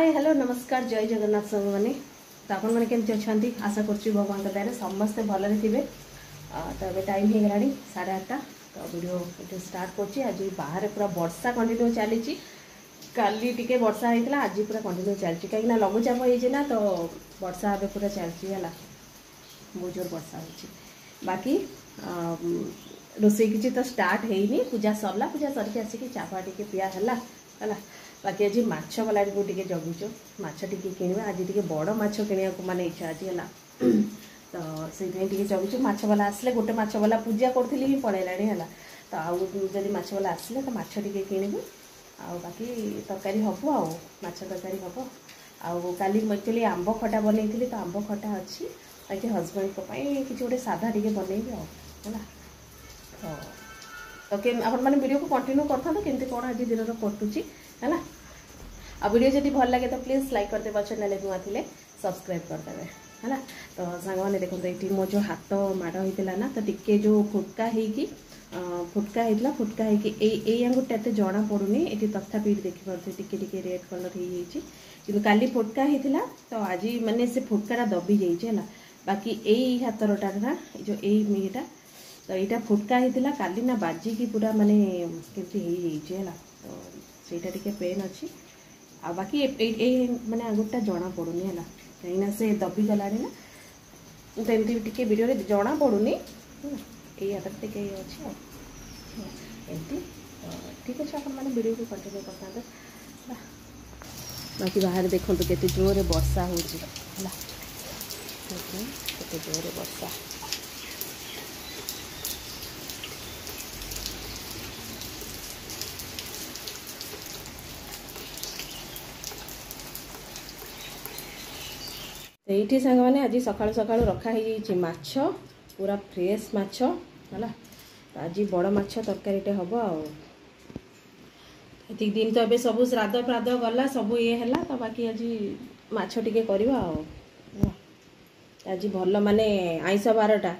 Hi hello नमस्कार जय जगन्नाथ सब मैंने तो आपण मैंने केमती अच्छा आशा करुच्ची भगवान दया समस्ते भलरे थे। तो ये टाइम हो गला 8:30 तो वीडियो स्टार्ट कर आज बाहर पूरा वर्षा कंटिन्यू चली काली टिके वर्षा होता आज पूरा कंटिन्यू चलती कहीं लघुचाप होना तो वर्षा ए पूरा चलती है बहुत जोर वर्षा हो बाकी रोसे किसी तो स्टार्ट है पूजा सरला पूजा सरके आसिक चापा टे पिया है बाकी आज माछ वाला को टे जगुचु माछ टे किणवा आज टे बड़ माछ किणा माने इच्छा आज है तो से जगुचु माछ वाला आसले गोटे माछ वाला पूजा करी ही पड़ेला है तो आउ जब माछ वाला आसले तो माछ टे किणवी आ बाकी तरकारी हम आ माछ तरकारी हम आउ काली एक्चुअली आंब खटा बनई तो आंब खटा अच्छी बाकी हजबैंड को किसी गोटे साधा टे बनईबी है तो अपन मैंने वीडियो को कंटिन्यू करता केमती कौन आज दिन कटुची है आ वीडियो जब भल लगे तो प्लीज लाइक करदे चैनल नुआ थे सब्सक्राइब करदे है तो सांग मैंने देखो ये मो जो हाथ माड़ होता ना तो टिके जो फुटका होता फुटका आंगुटा एत जना पड़ूनी ये तथापि देखिपे टिके रेड कलर हो काली फुटका होता तो आज माने से फुटकाटा दबी जाइए बाकी यही हाथरटा ना जो यहीटा तो यहाँ फुटका होता काली ना बाजिकी पूरा माने केमती है तो सहीटा टिके पेन अच्छी आ बाकी माने आंगुटा जना पड़ूनी है कहीं से दबी गला ना तो एमती टिके वीडियो जना पड़ूनी यही हाथ टिके अच्छे एमती ठीक अच्छे अपन मैंने वीडियो को कंटिन्यू करता बाकी बाहर देखो तो केते जोरे वर्षा हो जोरे वर्षा ये सांग मैंने आज सकाळु सकाळु रखा माछ पूरा फ्रेश माछ है आज बड़ माछ तरकारी हम आती दिन तो ये सब श्राद्ध फ्राद्ध गला सब ये है तो बाकी आज माछ टिके करवा आज भल माने आइंस बारटा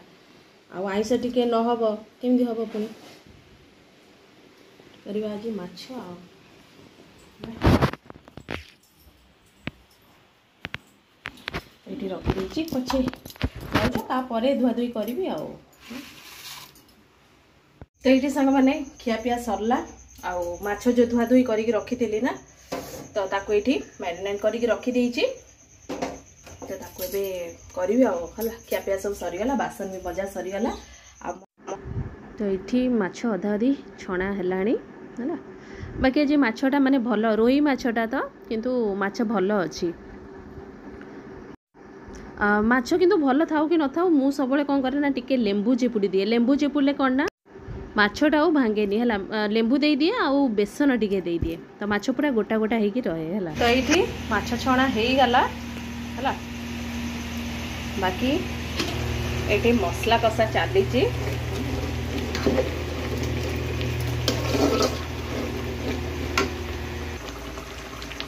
आइंस टिके न हब केमती हम पुणी करवा आज माछ ये रखी पचे तापर धुआधुई करी तो ये सांग मैंने खियापिया सरला आछ जो धुआधुई करके रखी ना तो ताको ये मैरिनेट करके रखी तो ताको ए करी है खियापिया सब सरीगला बासन भी मजा सरीगला तो ये माछ अधा अधी छणा है बाकी आज माछटा माने भल रोई माछटा तो किंतु माछ भल अच्छी माछ किंतु भल थाउ कि न थाउ मु सब कौन करे ना टिके लेंबू चिपुड़ी दिए लेंबू चिपुड़े कौन ना माछटा भांगेनी है लेंबू दे दिए आउ बेसन टिके दे दिए तो माछ पूरा गोटा गोटा होगी रहे है तो ये माछ छणा हो गला है बाकी ये मसला कषा चली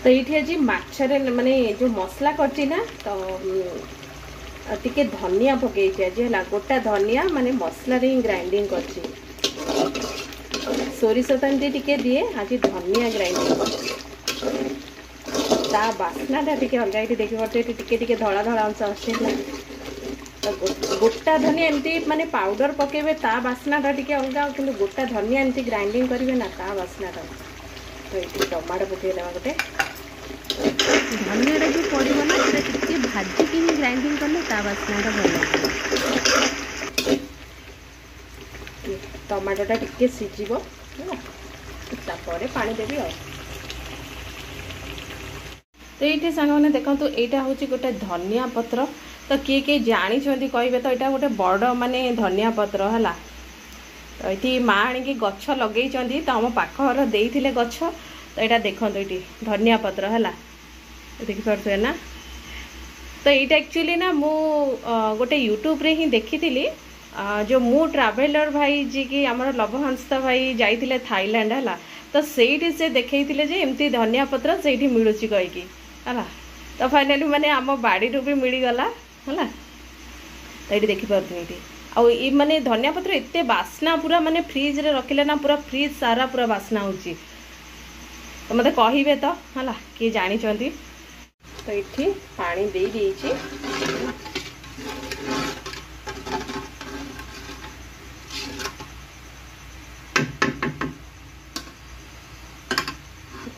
तो ये आज माछरे माने जो मसला करची ना तो टिके धनिया पकई आज है गोटा धनिया माने मसला रे ग्राइंडिंग करची सोरिष तो एमती टिके दिए आज धनिया ग्राइंडिंग ता बास्नाटा टिके अलग ये देखी पारे टिके टिके धड़ा धड़ा अंश अच्छे तो गोटा धनिया एमती माने पाउडर पकेबे ता बास्नाटा टिके अलग कि गोटा धनिया एमती ग्राइंडिंग करेंगे ना ता बास्नाटा तो ये टमाटो पकईदेवा गोटे धनिया जो पड़ो ना टे भाजिकी ग्राइंडिंग कले बास्नाटा भल टमाटोटा टिके सीझिबो तापर पानी देवी तो ये सांग मैंने देखो तो यहाँ हूँ गोटे धनिया पत्र तो किए जानी कहे तो यहाँ गोटे बड़ माने धनिया पत्र है तो ये माँ आणिकी गछ लगे तो आम पाखर देते गछ तो यहाँ देखो ये धनिया पत्र है देखिपे ना तो ये एक्चुअली ना मु गोटे यूट्यूब रे ही देखी थी जो मु ट्रावेलर भाई जी की आमर लवहंस भाई जाइए थाईलैंड है तो सेठी से देखई जे एमती धनिया पत्र से मिलूँ कहीकि है तो फाइनाली माने आम बाड़ी भी मिलगला है तो ये देखिपे आउ ये माने धनिया पत्र एत बास्ना पूरा माने फ्रिज रे रखिले ना पूरा फ्रिज सारा पूरा बास्ना होची तो मत कहे तो है किए जानी तो ये पानी दे दीजिए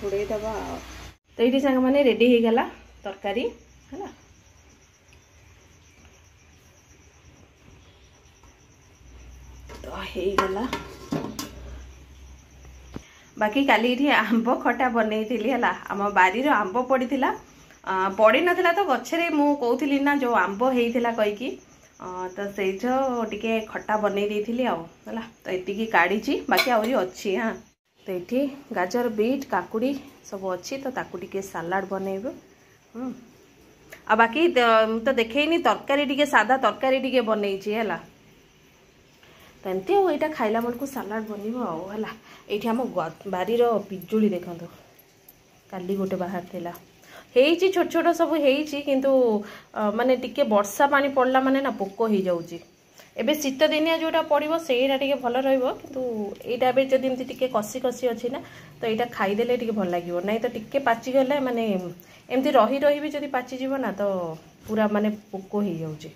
घोड़े दबा। तो ये सांग मैंने रेडी हो गला तरकारी है तो हो गला। बाकी काली ये आंब खटा बनई आम बारी आंब पड़ी पड़ी नाला तो गच्छे मु कहूली ना जो आंब होता कहीकि तो से टे खटा बनई देती आला तो ये काढ़ी बाकी आहरी अच्छी। हाँ तो ये गाजर बीट काकुड़ी सब अच्छी तो ताकू टे सालाड बनइबु। आ बाकी तो देखनी तरकारी टे सादा तरकारी टे बनई है तो एमती यहाँ खाइला बेलू को सालाड बन ये आम बारी पिजुली देखो काली गोटे बाहर थिला हेची छोट छोट सब हेची किंतु माने टिके वर्षा पानी पड़ला माने ना पोक हो जाउची। एबे शीत दिनिया जोटा पड़ो सेटा टिके भल रहिबो किंतु एटा बे जदि एमती टिके कसी कसी अछि ना तो एटा खाई देले टिके भल लागिवो नै तो टिके पाची गले माने एमती रही रही भी जदि पाची जीवो ना तो पूरा माने पोक हो जाउची।